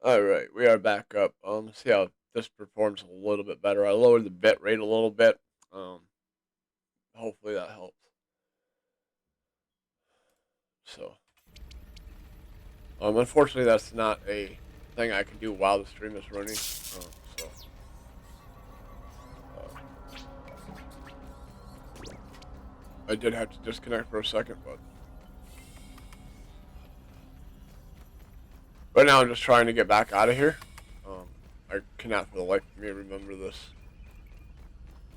Alright, we are back up. See how this performs a little bit better. I lowered the bit rate a little bit. Um, Hopefully that helps. So, unfortunately that's not a thing I can do while the stream is running. So, uh, I did have to disconnect for a second, but now I'm just trying to get back out of here. I cannot for the life of me remember this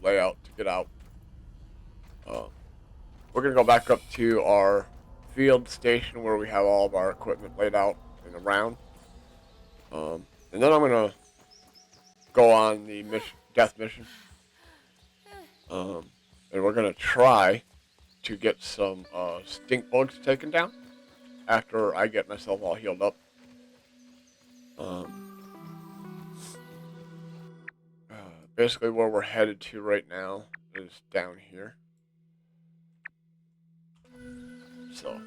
layout to get out. Um, we're gonna go back up to our field station where we have all of our equipment laid out and around. And then I'm gonna go on the mission, death mission. Um, and we're gonna try to get some stink bugs taken down after I get myself all healed up. Um, uh, Basically, where we're headed to right now is down here. So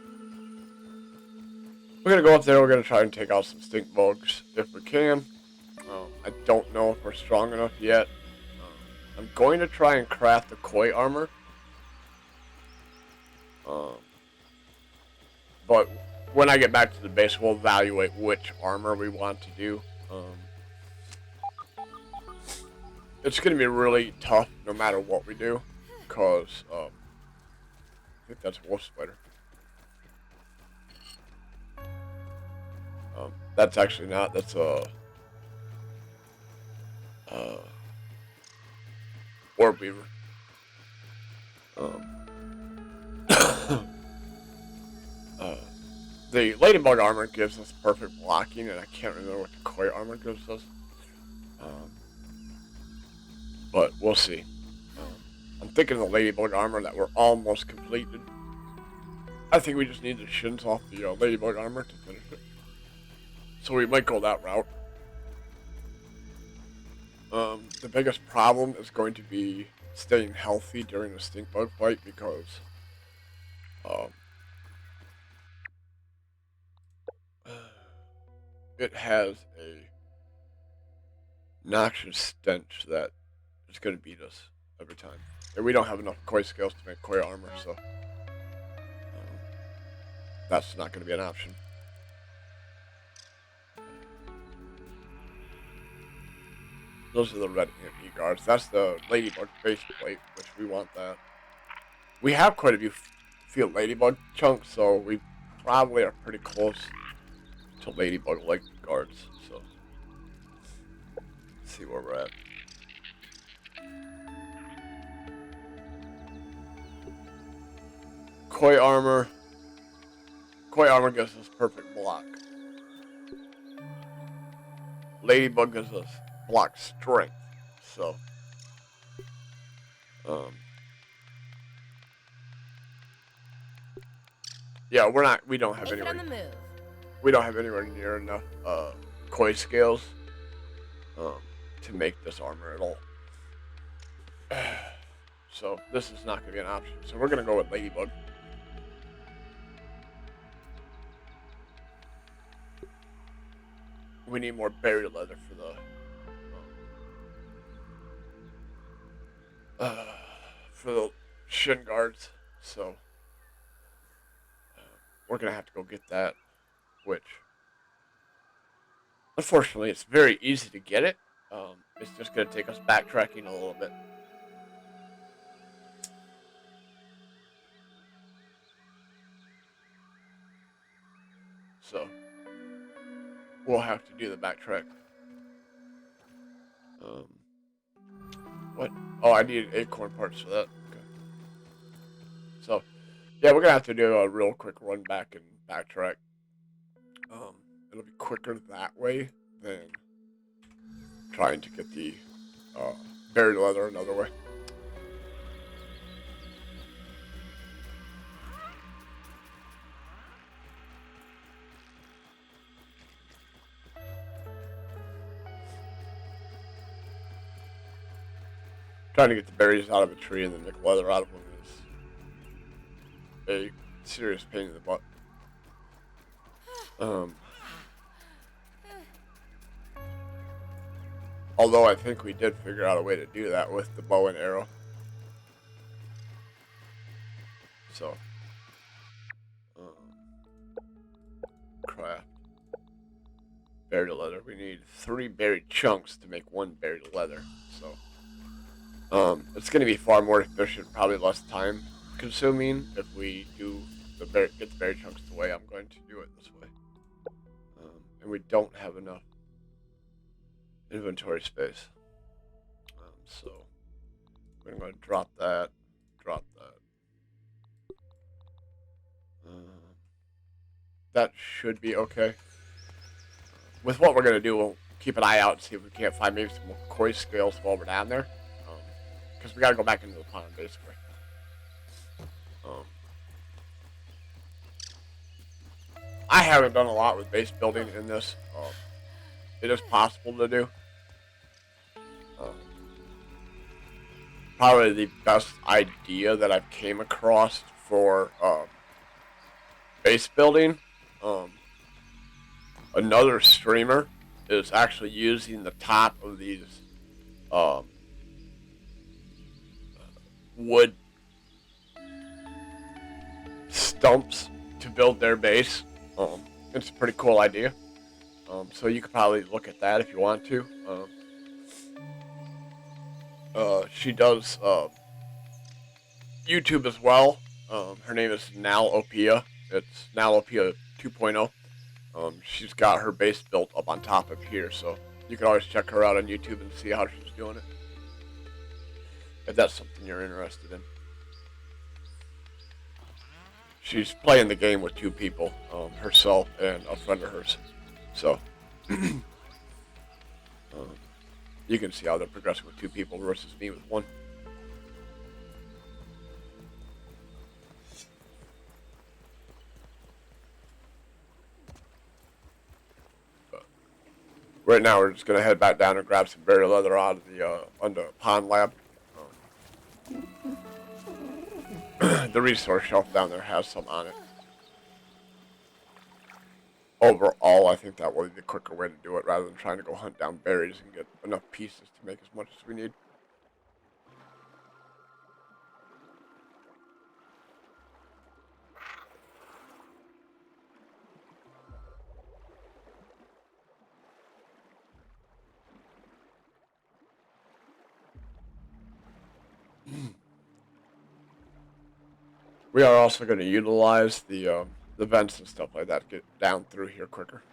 we're gonna go up there. We're gonna try and take out some stink bugs if we can. I don't know if we're strong enough yet. I'm going to try and craft the koi armor. Um, but when I get back to the base, we'll evaluate which armor we want to do. It's going to be really tough no matter what we do, because I think that's a wolf spider. That's actually not. That's a orb weaver. Um, uh, the ladybug armor gives us perfect blocking, and I can't remember what the koi armor gives us. Um, but we'll see. I'm thinking the ladybug armor that we're almost completed. I think we just need the shins off the ladybug armor to finish it. So we might go that route. The biggest problem is going to be staying healthy during the stink bug fight because um, it has a noxious stench that is going to beat us every time. And we don't have enough koi scales to make koi armor, so that's not going to be an option. Those are the red ant guards. That's the ladybug base plate, which we want that. We have quite a few field ladybug chunks, so we probably are pretty close to ladybug leg guards. So let's see where we're at. Koi armor. Koi armor gives us perfect block. Ladybug gives us block strength. So yeah, we don't have anywhere. We don't have anywhere near enough koi scales to make this armor at all. So this is not going to be an option. So we're going to go with ladybug. We need more berry leather for the shin guards. So we're going to have to go get that, which unfortunately it's very easy to get it. It's just going to take us backtracking a little bit. So we'll have to do the backtrack. What? Oh, I need acorn parts for that. Okay. So, yeah, we're gonna have to do a real quick run back and backtrack. It'll be quicker that way than trying to get the buried leather another way. Trying to get the berries out of a tree and then make leather out of them is a serious pain in the butt. Although I think we did figure out a way to do that with the bow and arrow. So, craft buried leather. We need 3 buried chunks to make 1 buried leather. So, it's going to be far more efficient, probably less time consuming if we do get the buried chunks the way I'm going to do it this way. And we don't have enough inventory space. So we're going to drop that, drop that. That should be okay. With what we're going to do, we'll keep an eye out and see if we can't find maybe some more koi scales while we're down there. Because we got to go back into the pond, basically. I haven't done a lot with base building in this. It is possible to do. Probably the best idea that I've came across for base building. Another streamer is actually using the top of these wood stumps to build their base. It's a pretty cool idea. So you could probably look at that if you want to. She does YouTube as well. Her name is Nalopia. It's Nalopia 2.0. She's got her base built up on top of here, so you can always check her out on YouTube and see how she's doing it. If that's something you're interested in. She's playing the game with 2 people, herself and a friend of hers. So, you can see how they're progressing with 2 people versus me with 1. Right now, we're just going to head back down and grab some buried leather out of the under pond lab. The resource shelf down there has some on it. Overall, I think that will be the quicker way to do it rather than trying to go hunt down berries and get enough pieces to make as much as we need. We are also going to utilize the vents and stuff like that to get down through here quicker.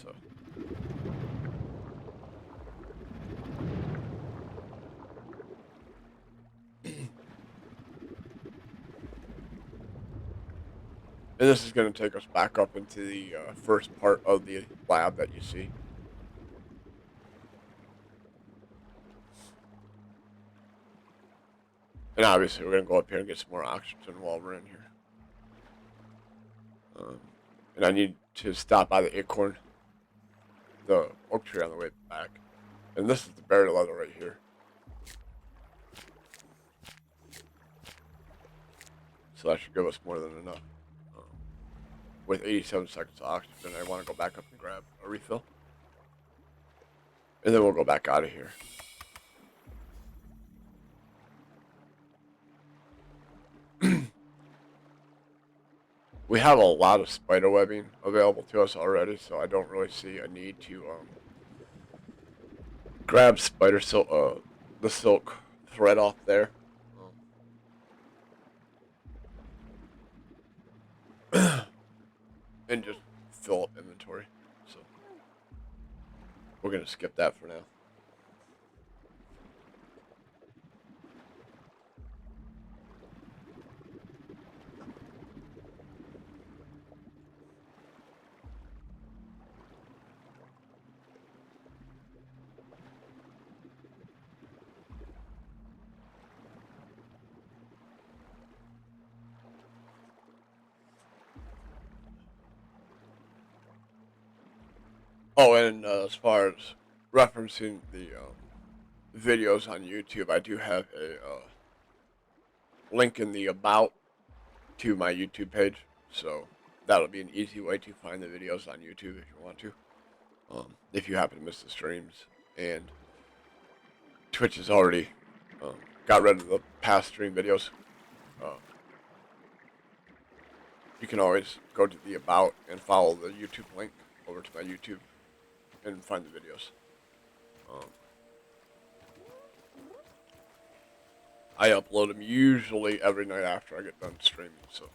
So. And this is going to take us back up into the first part of the lab that you see. And obviously, we're going to go up here and get some more oxygen while we're in here. And I need to stop by the acorn, the oak tree on the way back. And this is the buried leather right here. So that should give us more than enough. With 87 seconds of oxygen, I want to go back up and grab a refill. And then we'll go back out of here. We have a lot of spider webbing available to us already, so I don't really see a need to grab spider silk, the silk thread off there. And just fill up inventory. So we're gonna skip that for now. Oh, and as far as referencing the videos on YouTube, I do have a link in the about to my YouTube page, so that'll be an easy way to find the videos on YouTube if you want to. If you happen to miss the streams, and Twitch has already got rid of the past stream videos. You can always go to the About and follow the YouTube link over to my YouTube and find the videos. I upload them usually every night after I get done streaming, so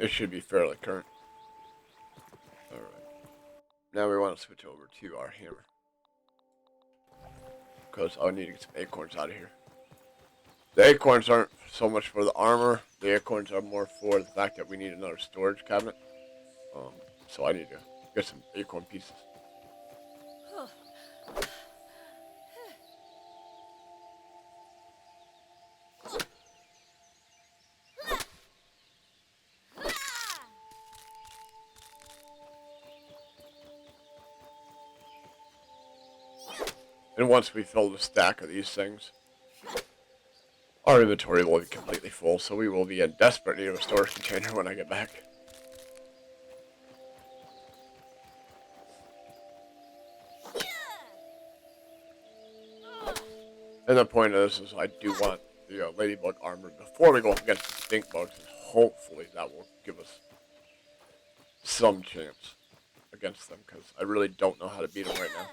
it should be fairly current. Alright. Now we want to switch over to our hammer, because I need to get some acorns out of here. The acorns aren't so much for the armor. The acorns are more for the fact that we need another storage cabinet. So I need to get some acorn pieces. And once we fill the stack of these things, our inventory will be completely full, so we will be in desperate need of a storage container when I get back. And the point of this is I do want the ladybug armor before we go up against the stink bugs, and hopefully that will give us some chance against them, because I really don't know how to beat them right now.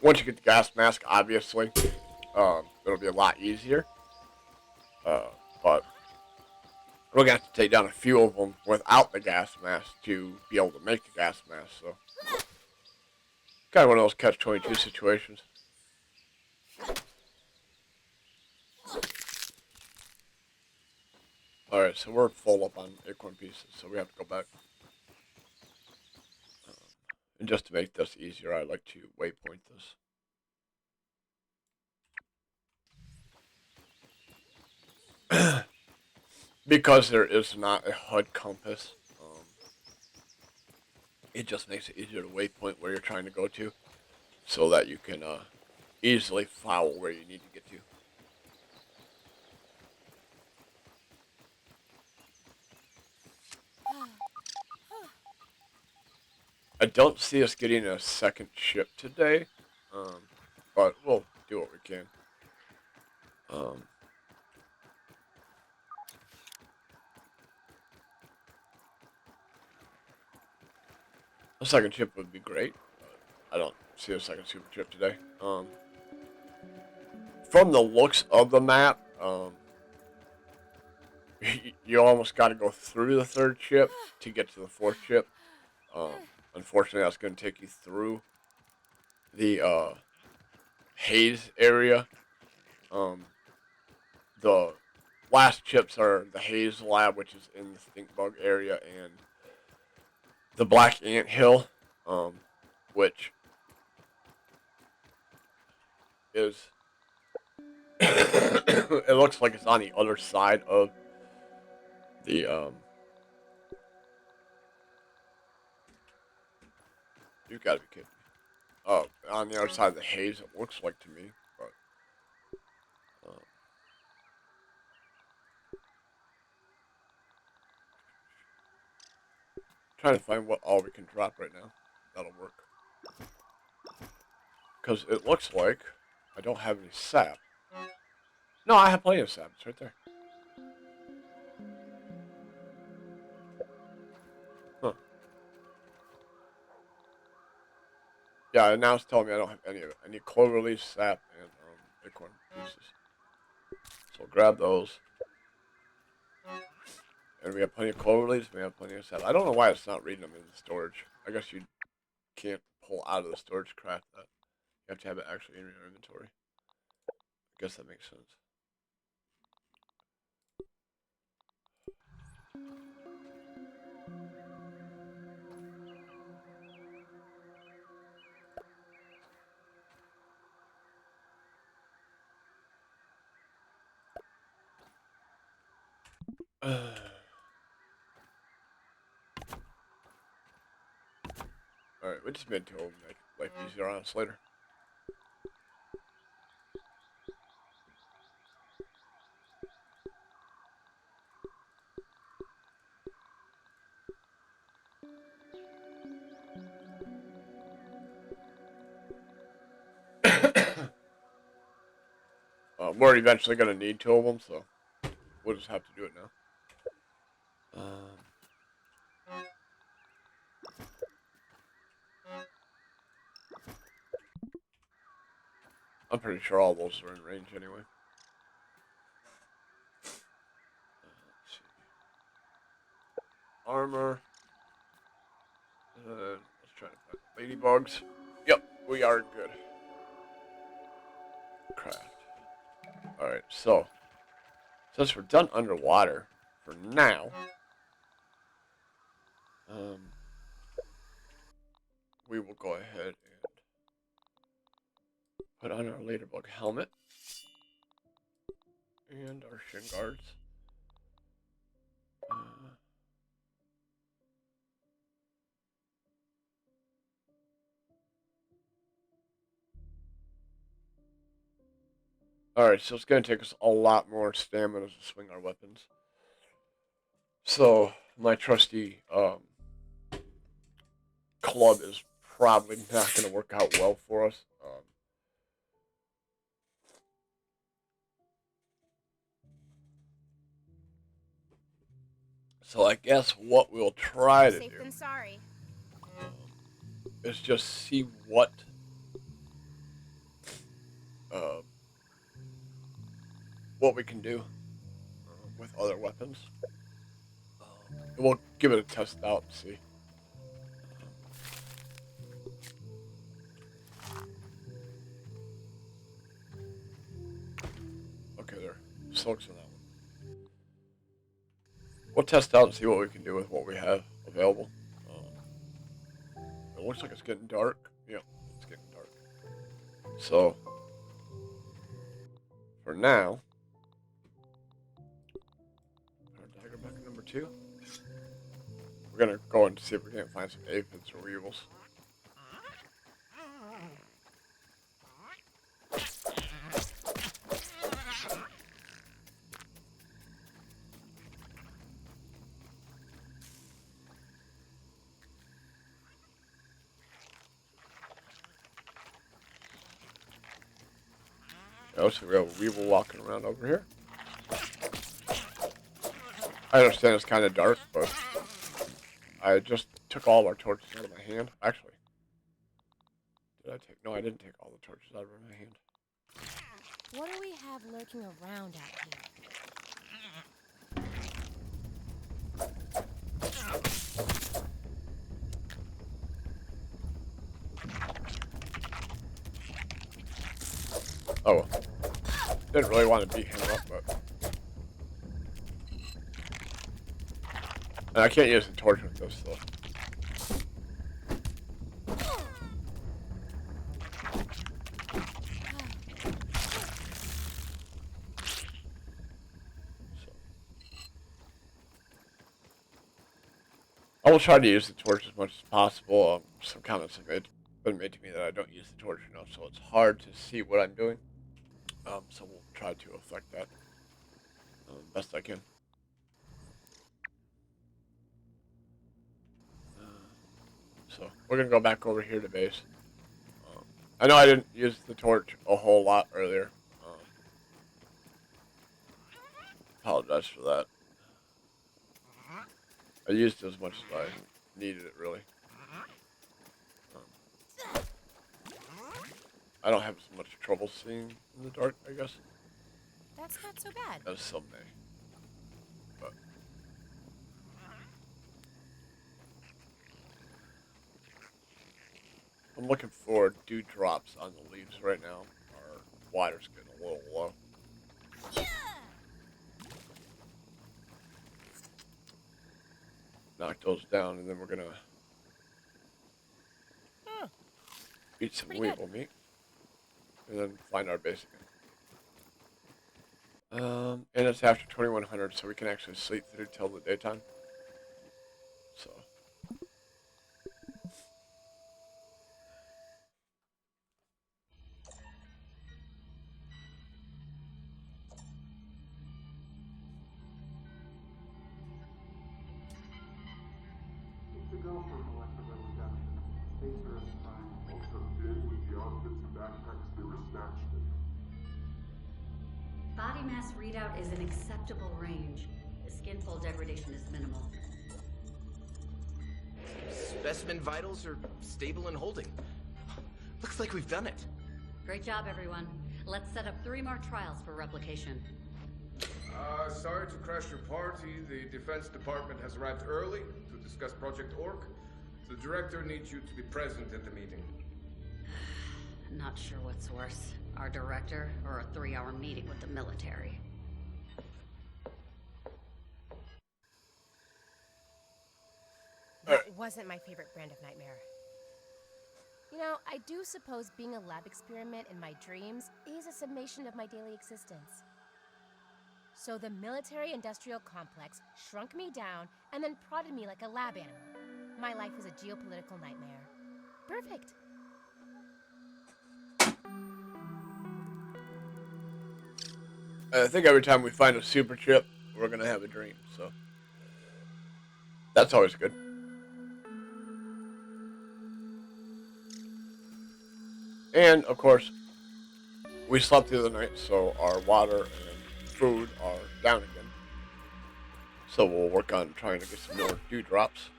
Once you get the gas mask, obviously, it'll be a lot easier. But we're going to have to take down a few of them without the gas mask to be able to make the gas mask, so. Kind of one of those catch-22 situations. Alright, so we're full up on acorn pieces, so we have to go back. And just to make this easier, I like to waypoint this. Because there is not a HUD compass, it just makes it easier to waypoint where you're trying to go to, so that you can easily follow where you need to get to. I don't see us getting a second ship today, but we'll do what we can. A second ship would be great, but I don't see a second super ship today. From the looks of the map, you almost got to go through the third ship to get to the fourth ship. Unfortunately, that's going to take you through the haze area. The last chips are the haze lab, which is in the stink bug area, and the black ant hill, which is it looks like it's on the other side of the you've got to be kidding me. Oh, on the other side of the haze, it looks like to me, but trying to find what all we can drop right now. That'll work. Because it looks like I don't have any sap. No, I have plenty of sap. It's right there. Huh. Yeah, now it's telling me I don't have any of it. I need clover leaf, sap, and acorn pieces. So we'll grab those. And we have plenty of clover leaves, we have plenty of sap. I don't know why it's not reading them in the storage. I guess you can't pull out of the storage craft that. You have to have it actually in your inventory. I guess that makes sense. Alright, we just made to make life easier on us later. We're eventually going to need 2 of them, so we'll just have to do it now. I'm pretty sure all those are in range anyway. Let's see. Armor. Let's try to find ladybugs. Yep, we are good. Craft. Alright, so since we're done underwater for now, we will go ahead and put on our ladybug helmet and our shin guards. Alright, so it's going to take us a lot more stamina to swing our weapons. So, my trusty club is probably not going to work out well for us. So I guess what we'll try to do is just see what we can do with other weapons. We'll give it a test out and see. Okay, there. Slugs in that one. We'll test out and see what we can do with what we have available. It looks like it's getting dark. Yeah, it's getting dark. So, for now, our dagger back at number 2. We're gonna go and see if we can't find some aphids or weevils. Oh, so we have a weevil walking around over here. I understand it's kind of dark, but I just took all of our torches out of my hand. Actually, did I take? No, I didn't take all the torches out of my hand. What do we have lurking around out here? Oh, well. Didn't really want to beat him up, but... And I can't use the torch with this, though. I will try to use the torch as much as possible. Some comments have been made to me that I don't use the torch enough, so it's hard to see what I'm doing. So we'll try to affect that best I can. So we're gonna go back over here to base. I know I didn't use the torch a whole lot earlier. Apologize for that. I used it as much as I needed it, really. I don't have as much trouble seeing in the dark, I guess. That's not so bad. As some may. But I'm looking for dewdrops on the leaves right now. Our water's getting a little low. Knock those down, and then we're gonna eat some weevil meat, and then find our base again. And it's after 2100, so we can actually sleep through till the daytime. So. mass readout is an acceptable range. The skin fold degradation is minimal. Specimen vitals are stable and holding. Looks like we've done it. Great job, everyone. Let's set up 3 more trials for replication. Sorry to crash your party. The Defense Department has arrived early to discuss Project Orc. The director needs you to be present at the meeting. Not sure what's worse, our director or a 3-hour meeting with the military. That wasn't my favorite brand of nightmare. You know, I do suppose being a lab experiment in my dreams is a summation of my daily existence. So the military-industrial complex shrunk me down and then prodded me like a lab animal. My life is a geopolitical nightmare. Perfect. I think every time we find a super chip, we're gonna have a dream, so that's always good. And of course, we slept through the night, so our water and food are down again. So we'll work on trying to get some more dewdrops.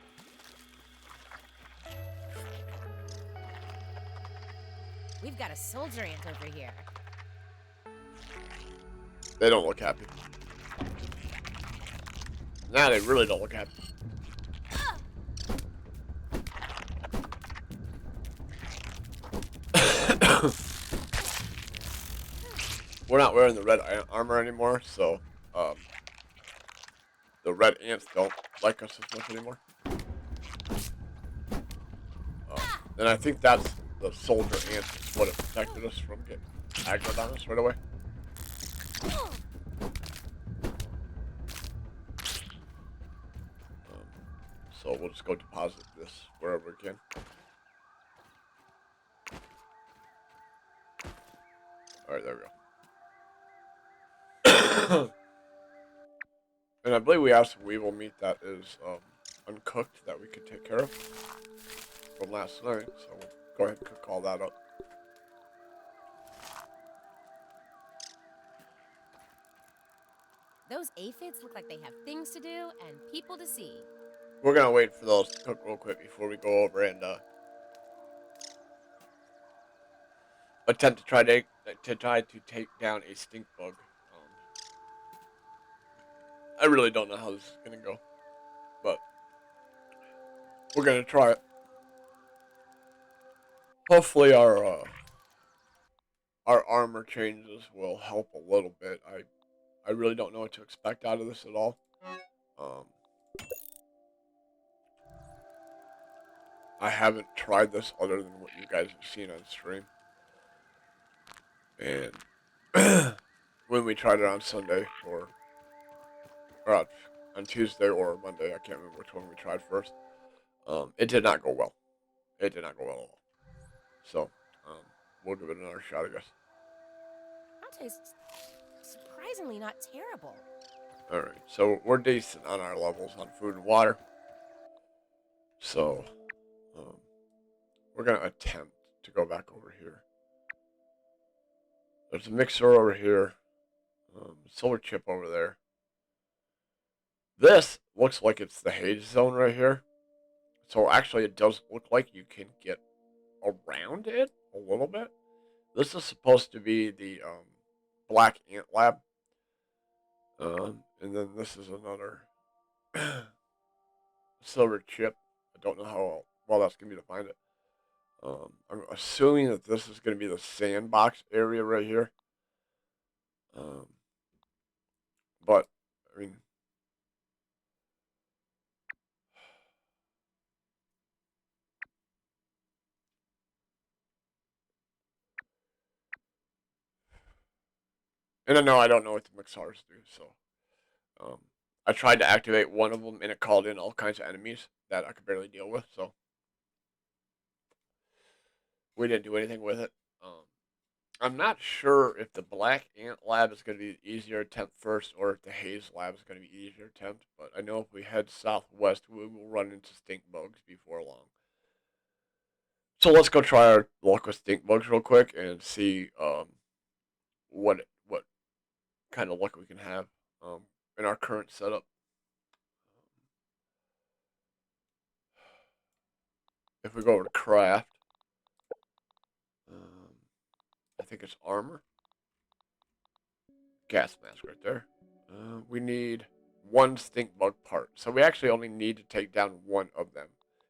We've got a soldier ant over here. They don't look happy. Nah, they really don't look happy. We're not wearing the red armor anymore, so the red ants don't like us as much anymore. And I think that's the soldier ant is what protected us from getting aggroed on us right away. So we'll just go deposit this wherever we can. Alright, there we go. And I believe we have some weevil meat that is uncooked that we could take care of from last night. So we'll go ahead and cook all that up. Those aphids look like they have things to do and people to see. We're gonna wait for those to cook real quick before we go over and attempt to try to take down a stink bug. I really don't know how this is gonna go, but we're gonna try it. Hopefully our armor changes will help a little bit. I really don't know what to expect out of this at all. I haven't tried this other than what you guys have seen on stream. And when we tried it on Sunday or on Tuesday or Monday, I can't remember which one we tried first. It did not go well. It did not go well at all. So, we'll give it another shot, I guess. That tastes surprisingly not terrible. Alright, so we're decent on our levels on food and water. So, we're going to attempt to go back over here. There's a mixer over here. Solar chip over there. This looks like it's the haze zone right here. So actually it does look like you can get around it a little bit. This is supposed to be the black ant lab. And then this is another silver chip. I don't know how well that's going to be to find it. I'm assuming that this is going to be the sandbox area right here. But, I mean, and I don't know what the Mixars do, so I tried to activate one of them and it called in all kinds of enemies that I could barely deal with, so we didn't do anything with it. I'm not sure if the Black Ant Lab is going to be the easier attempt first or if the Haze Lab is going to be the easier attempt, but I know if we head southwest, we will run into stink bugs before long. So let's go try our luck with stink bugs real quick and see what kind of luck we can have in our current setup. If we go over to craft, I think it's armor. Gas mask right there. We need one stink bug part. So we actually only need to take down one of them.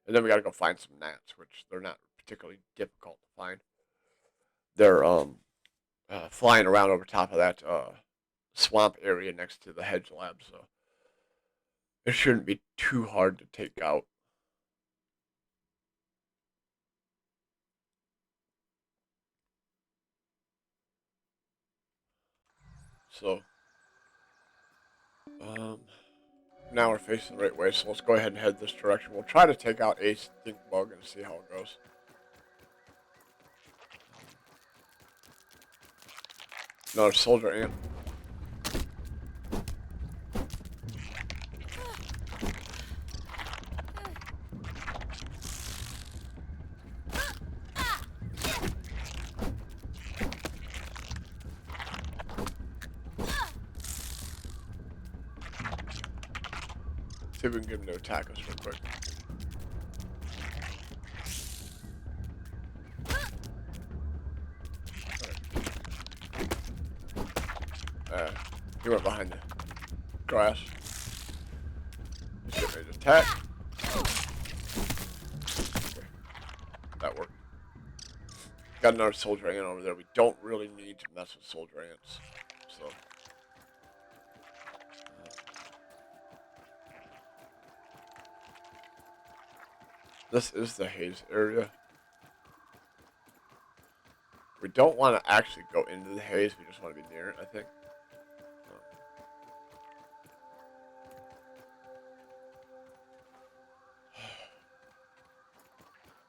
And then we got to go find some gnats, which they're not particularly difficult to find. They're flying around over top of that swamp area next to the hedge lab, so it shouldn't be too hard to take out. So now we're facing the right way, so let's go ahead and head this direction. We'll try to take out a stink bug and see how it goes. Another soldier ant. See if we can get him to attack us real quick. He went behind the grass. He's getting ready to attack. Okay. That worked. Got another soldier ant over there. We don't really need to mess with soldier ants. So. This is the haze area. We don't want to actually go into the haze. We just want to be near it, I think.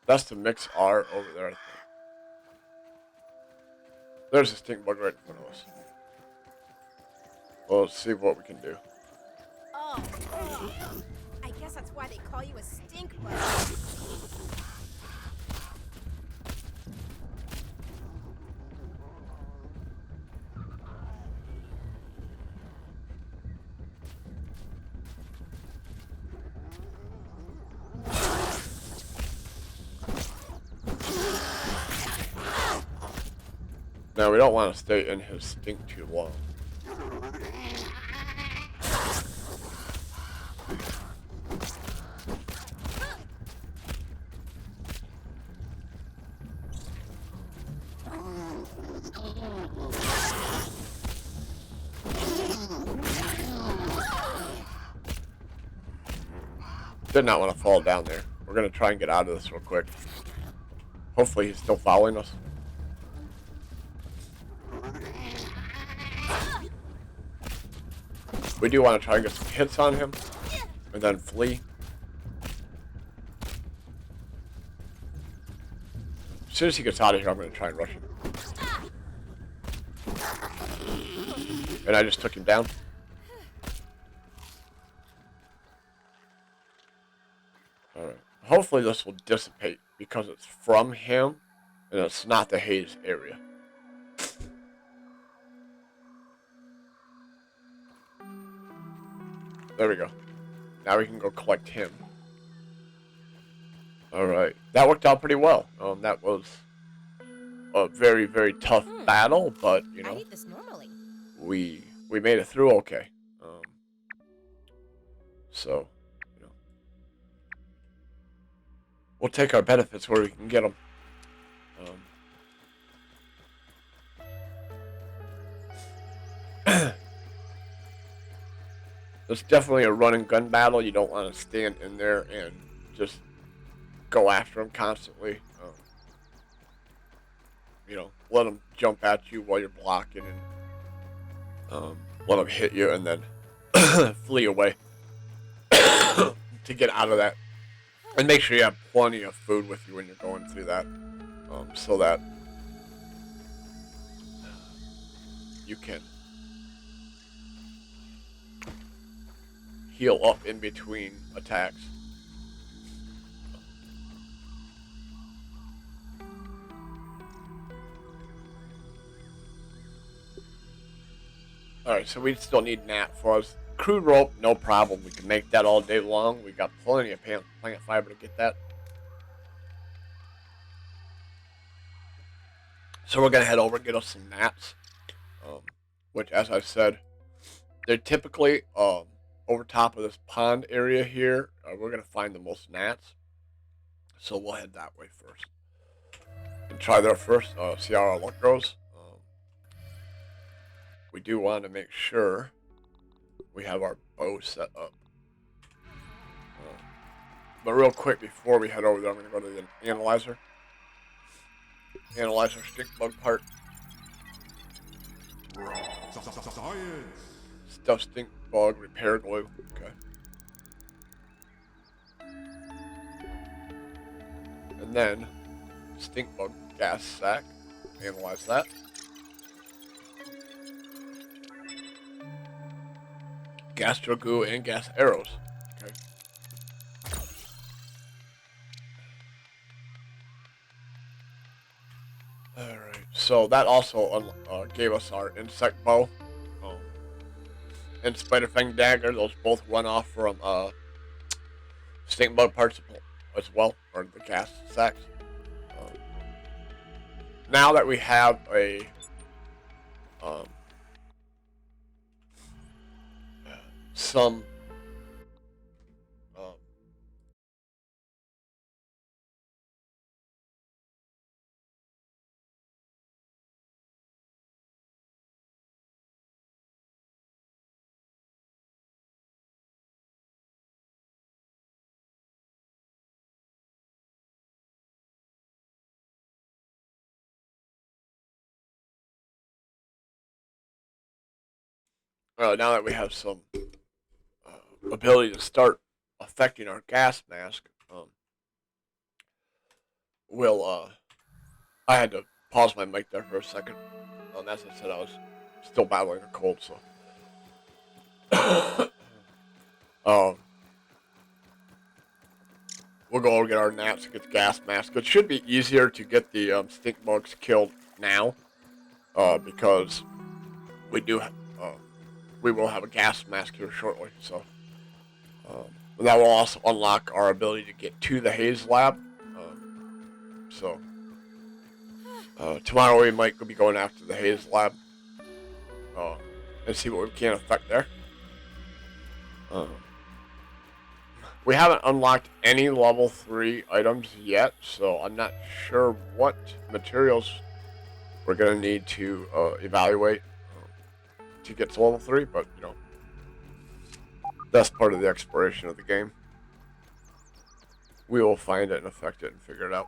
That's the mix R over there, I think. There's a stink bug right in front of us. Well, let's see what we can do. Oh, I guess that's why they call you a stink bug. Now, we don't want to stay in his stink too long. Did not want to fall down there. We're going to try and get out of this real quick. Hopefully he's still following us. We do want to try and get some hits on him, and then flee. As soon as he gets out of here, I'm going to try and rush him. And I just took him down. Alright. Hopefully this will dissipate, because it's from him, and it's not the haze area. There we go. Now we can go collect him. Alright. That worked out pretty well. That was a very, very tough battle, but, you know, I eat this normally. we made it through okay. So, you know, we'll take our benefits where we can get them. It's definitely a run and gun battle. You don't want to stand in there and just go after them constantly. You know, let them jump at you while you're blocking, and let them hit you, and then flee away to get out of that. And make sure you have plenty of food with you when you're going through that, so that you can heal up in between attacks. Alright, so we still need gnat fuzz. Crude rope, no problem. We can make that all day long. We got plenty of plant fiber to get that. So we're gonna head over and get us some gnats. Which, as I said, they're typically over top of this pond area here. We're gonna find the most gnats. So we'll head that way first. And try there first, see how our luck goes. We do want to make sure we have our bow set up. But real quick, before we head over there, I'm going to go to the analyzer. Analyze our stink bug part. Science. Stuff stink bug, repair glue. Okay. And then, stink bug gas sack. Analyze that. Gastro goo and gas arrows. Okay. Alright, so that also gave us our insect bow and spider fang dagger. Those both run off from stink bug parts as well, or the gas sacks. Now that we have a some now that we have some ability to start affecting our gas mask, we'll I had to pause my mic there for a second. As I said, I was still battling a cold, so we'll go over and get our gnats and get the gas mask. It should be easier to get the stink bugs killed now, because we will have a gas mask here shortly. So that will also unlock our ability to get to the Haze lab. So tomorrow we might be going after the Haze lab and see what we can affect there. We haven't unlocked any level 3 items yet, so I'm not sure what materials we're going to need to evaluate to get to level 3, but, you know, that's part of the exploration of the game. We will find it and affect it and figure it out.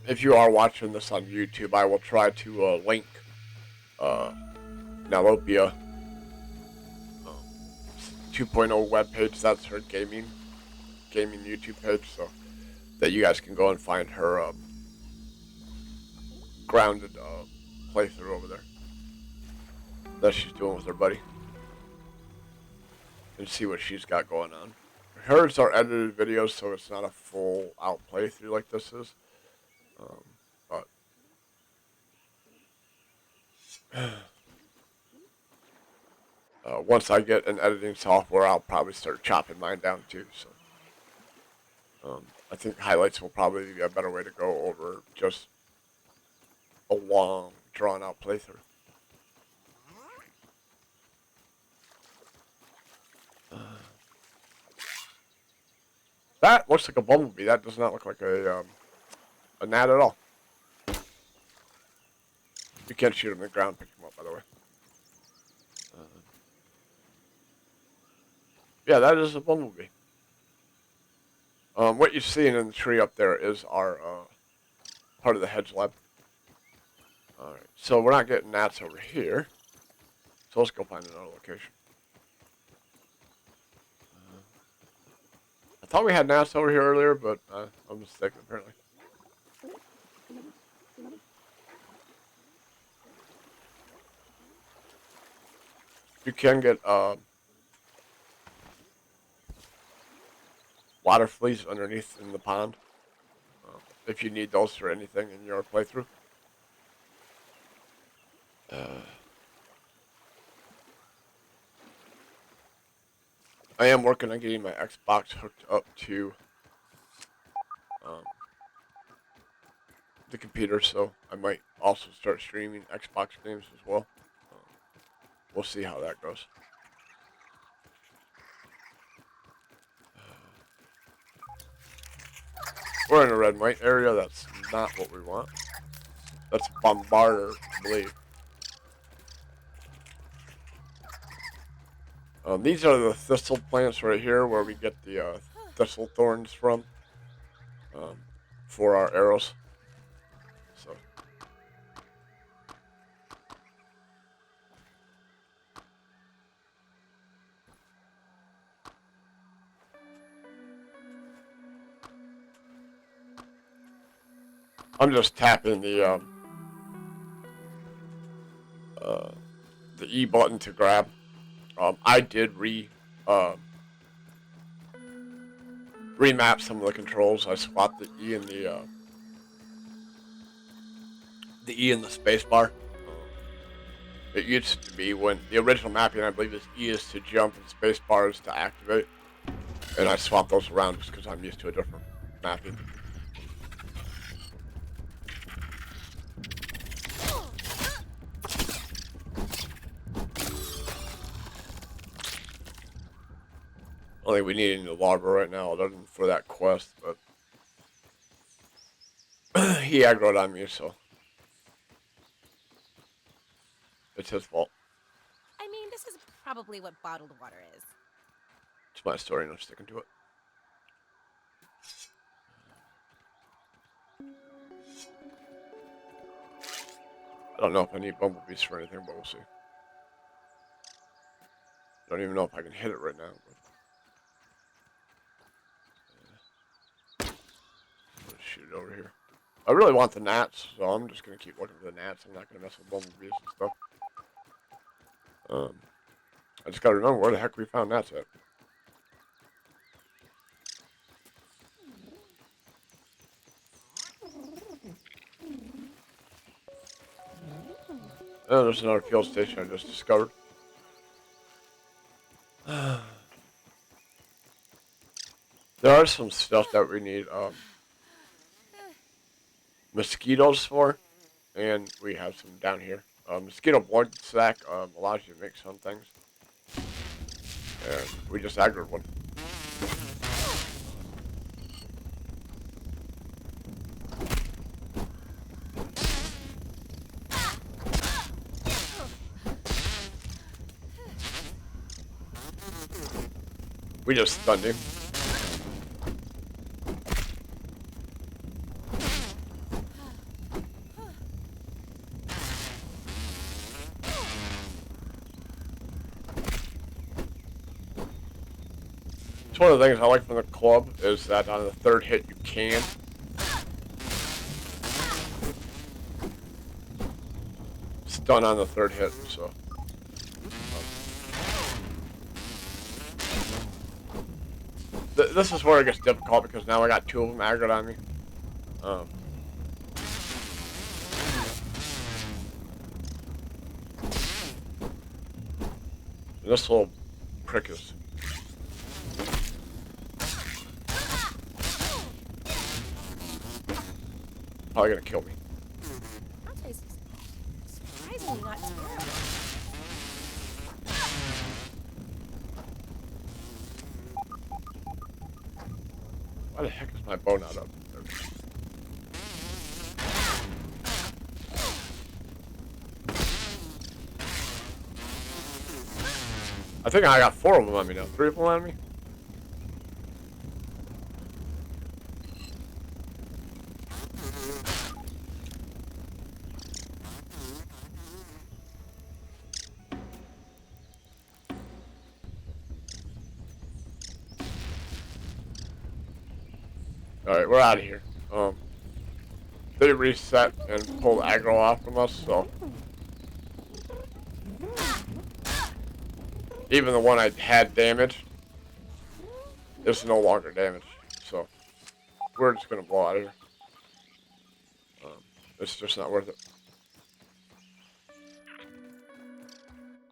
If you are watching this on YouTube, I will try to link Nalopia 2.0 webpage. That's her gaming YouTube page, so that you guys can go and find her grounded playthrough over there that she's doing with her buddy, and see what she's got going on. Hers are edited videos, so it's not a full out playthrough like this is. But once I get an editing software, I'll probably start chopping mine down too. So I think highlights will probably be a better way to go over just a long, drawn-out playthrough. That looks like a bumblebee. That does not look like a gnat at all. You can't shoot him in the ground, pick him up, by the way. Yeah, that is a bumblebee. What you're seeing in the tree up there is our part of the hedge lab. Alright, so we're not getting gnats over here. So let's go find another location. I thought we had gnats over here earlier, but I'm mistaken apparently. You can get water fleas underneath in the pond. if you need those for anything in your playthrough. I am working on getting my Xbox hooked up to the computer, so I might also start streaming Xbox games as well. We'll see how that goes. We're in a red and white area. That's not what we want. That's Bombarder, I believe. These are the thistle plants right here where we get the thistle thorns from for our arrows. So. I'm just tapping the E button to grab. I did remap some of the controls. I swapped the E and the E and the space bar. It used to be when the original mapping, I believe, is E is to jump and space bar is to activate. And I swapped those around just because I'm used to a different mapping. I don't think we need any larva right now, other than for that quest, but he aggroed on me, so it's his fault. I mean, this is probably what bottled water is. It's my story, and I'm sticking to it. I don't know if I need bumblebees for anything, but we'll see. Don't even know if I can hit it right now. But shoot it over here. I really want the gnats, so I'm just gonna keep looking for the gnats. I'm not gonna mess with bumblebees and stuff. I just gotta remember where the heck we found gnats at. Oh, there's another fuel station I just discovered. There are some stuff that we need mosquitoes for, and we have some down here. Mosquito blood sac allows you to make some things, and we just aggroed one. We just stunned him. It's one of the things I like from the club is that on the third hit you can stun on the third hit, so. This is where it gets difficult because now I got two of them aggroed on me. This little prick is probably gonna kill me. Dante's surprisingly not terrible. Why the heck is my bow not up? I think I got 4 of them on me now. 3 of them on me? Alright, we're out of here. They reset and pulled aggro off from us, so. Even the one I had damaged is no longer damaged, so we're just gonna blow out of here. It's just not worth it.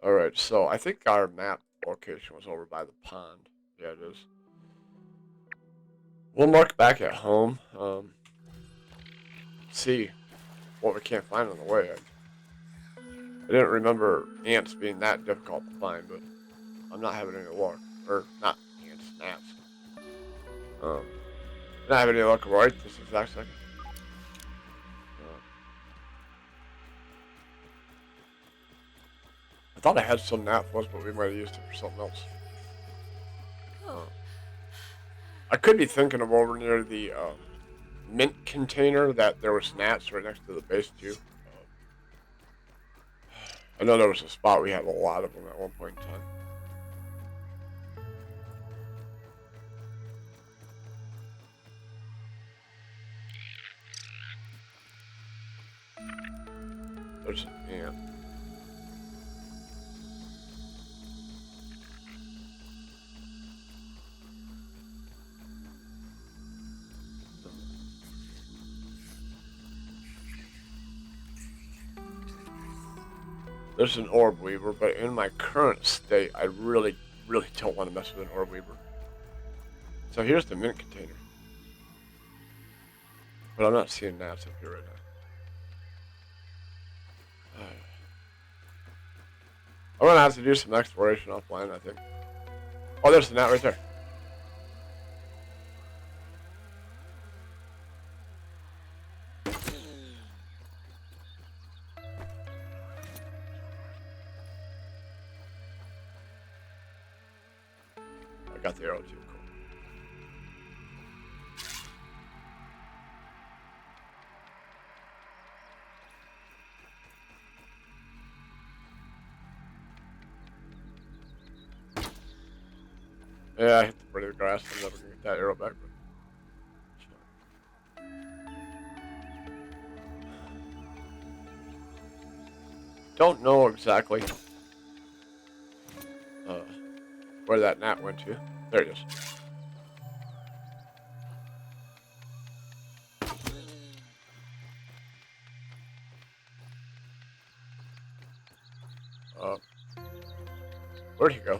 Alright, so I think our map location was over by the pond. Yeah, it is. We'll look back at home. See what we can't find on the way. I didn't remember ants being that difficult to find, but I'm not having any luck. Or, not ants, gnats. Not having any luck right this exact second. I thought I had some gnat flies, but we might have used it for something else. I could be thinking of over near the mint container that there was gnats right next to the base too. I know there was a spot we had a lot of them at one point in time. There's an ant. There's an orb weaver, but in my current state, I really don't want to mess with an orb weaver. So here's the mint container. But I'm not seeing gnats up here right now. I'm gonna have to do some exploration offline, I think. Oh, there's the gnat right there. I got the arrow too, cool. Yeah, I hit the part of the grass. I'm never gonna get that arrow back, but it's fine. Don't know exactly where that gnat went to. There he is. Where'd he go?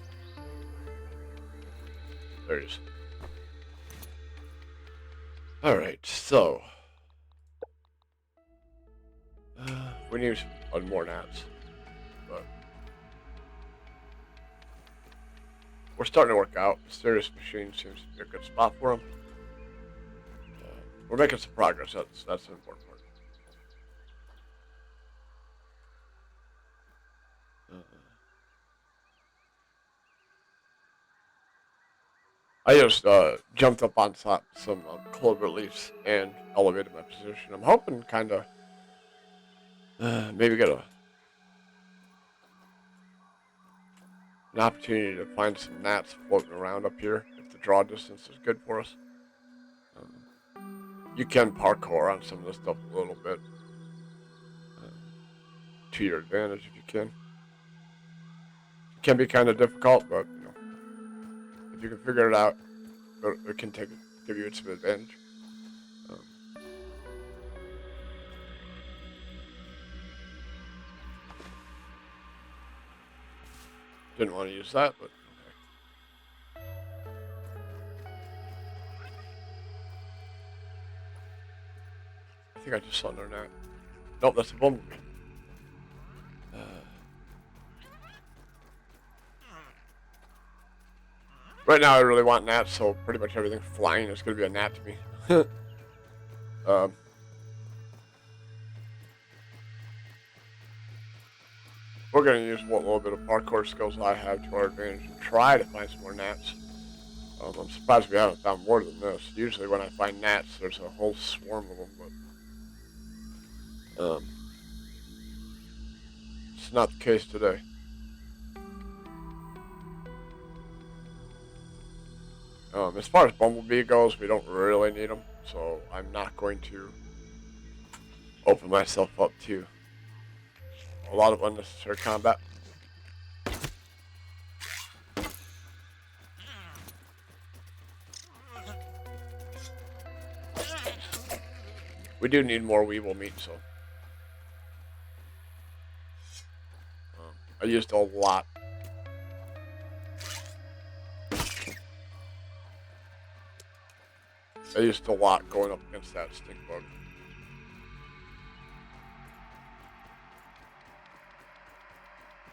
There he is. Alright, so we need more gnats, but we're starting to work out. Mysterious Machine seems to be a good spot for him. We're making some progress. That's an important part. I just jumped up on top some clover leaves and elevated my position. I'm hoping kind of maybe get an opportunity to find some gnats floating around up here if the draw distance is good for us. You can parkour on some of this stuff a little bit to your advantage if you can. It can be kind of difficult, but you know, if you can figure it out, it can give you some advantage. Didn't want to use that, but okay. I think I just saw another gnat. Nope, that's a bumblebee. Right now I really want gnats, so pretty much everything flying is going to be a gnat to me. We're going to use what little bit of parkour skills I have to our advantage and try to find some more gnats. I'm surprised we haven't found more than this. Usually when I find gnats, there's a whole swarm of them, but it's not the case today. As far as bumblebee goes, we don't really need them, so I'm not going to open myself up to a lot of unnecessary combat. We do need more weevil meat, so I used a lot. I used a lot going up against that stink bug.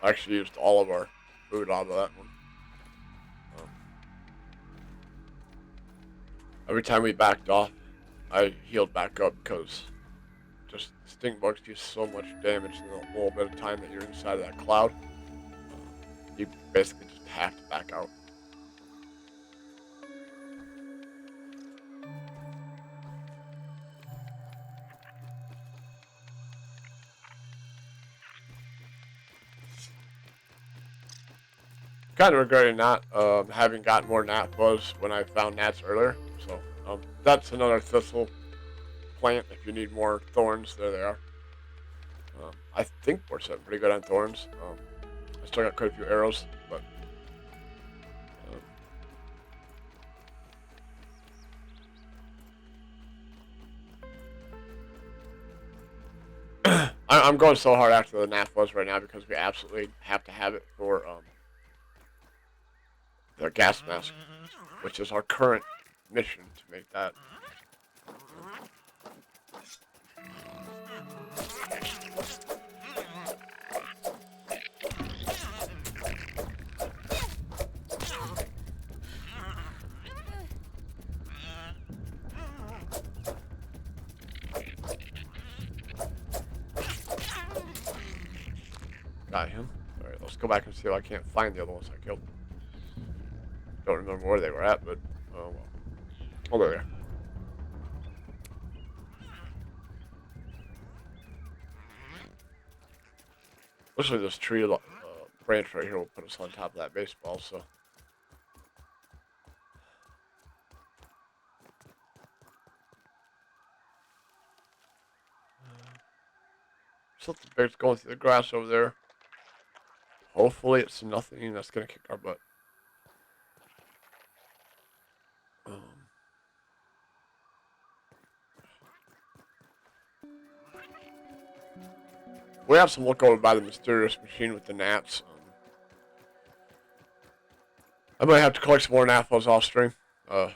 I actually used all of our food out of that one. Every time we backed off, I healed back up because just stink bugs do so much damage in the little bit of time that you're inside of that cloud. You basically just have to back out. Kind of regretting not having gotten more gnat fuzz when I found gnats earlier. So that's another thistle plant. If you need more thorns, there they are. I think we're setting pretty good on thorns. I still got quite a few arrows, but I'm going so hard after the gnat fuzz right now because we absolutely have to have it for the gas mask, which is our current mission to make that. Got him. Alright, let's go back and see if I can't find the other ones I killed. Don't remember where they were at, but oh well. Oh, there they are. Looks like this tree branch right here will put us on top of that baseball, so. Something big's going through the grass over there. Hopefully it's nothing that's gonna kick our butt. We have some look over by the mysterious machine with the gnats. I might have to collect some more gnat fuzz off stream. Because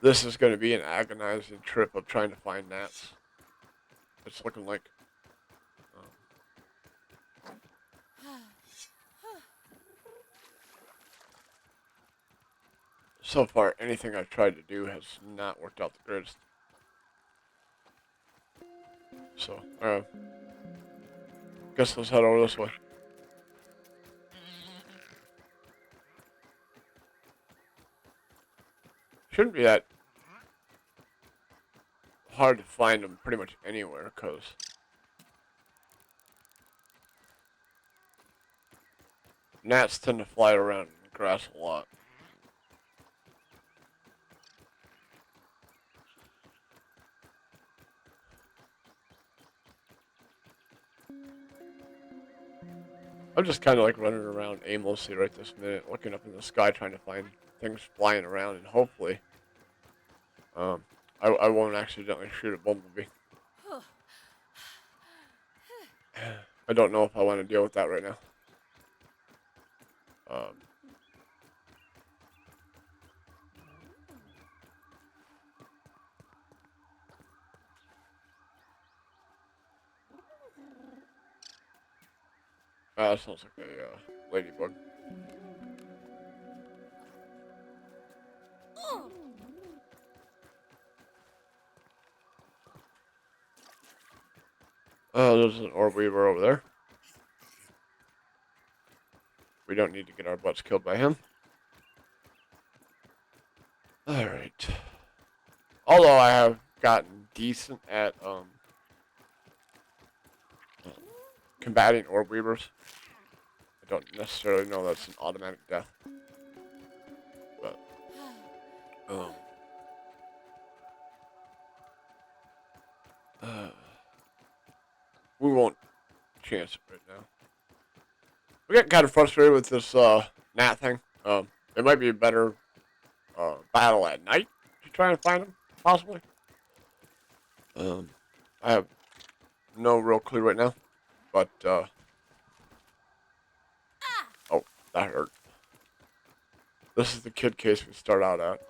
this is going to be an agonizing trip of trying to find gnats. It's looking like. So far, anything I've tried to do has not worked out the greatest. So, guess let's head over this way. Shouldn't be that hard to find them pretty much anywhere, because gnats tend to fly around in the grass a lot. I'm just kind of like running around aimlessly right this minute, looking up in the sky, trying to find things flying around, and hopefully, I won't accidentally shoot a bumblebee. I don't know if I want to deal with that right now. That sounds like a ladybug. Oh, there's an orb weaver over there. We don't need to get our butts killed by him. Alright. Although I have gotten decent at combating orb weavers, I don't necessarily know that's an automatic death. But we won't chance it right now. We're getting kind of frustrated with this gnat thing. It might be a better battle at night to try and find them, possibly. I have no real clue right now. but oh, that hurt. This is the kid case we start out at.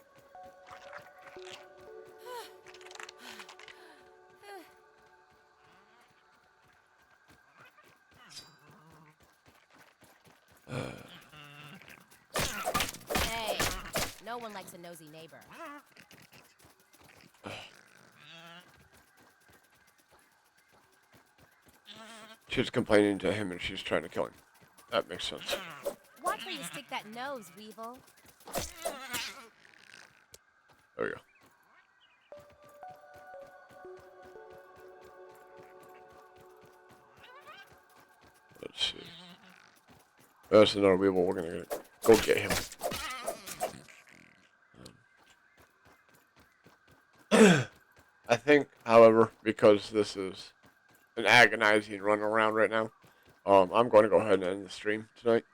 Hey, no one likes a nosy neighbor. She's complaining to him and she's trying to kill him. That makes sense. Watch where you stick that nose, Weevil. There we go. Let's see. That's another Weevil. We're gonna go get him. I think, however, because this is an agonizing run around right now, I'm going to go ahead and end the stream tonight.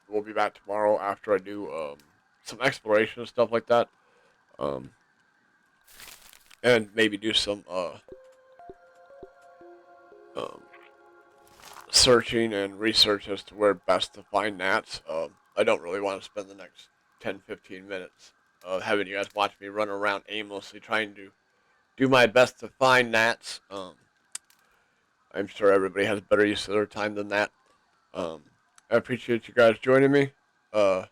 We'll be back tomorrow after I do some exploration and stuff like that. And maybe do some searching and research as to where best to find gnats. I don't really want to spend the next 10-15 minutes having you guys watch me run around aimlessly trying to do my best to find gnats. I'm sure everybody has better use of their time than that. I appreciate you guys joining me, and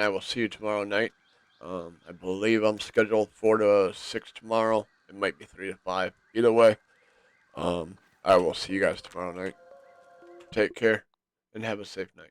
I will see you tomorrow night. I believe I'm scheduled 4 to 6 tomorrow. It might be 3 to 5. Either way, I will see you guys tomorrow night. Take care, and have a safe night.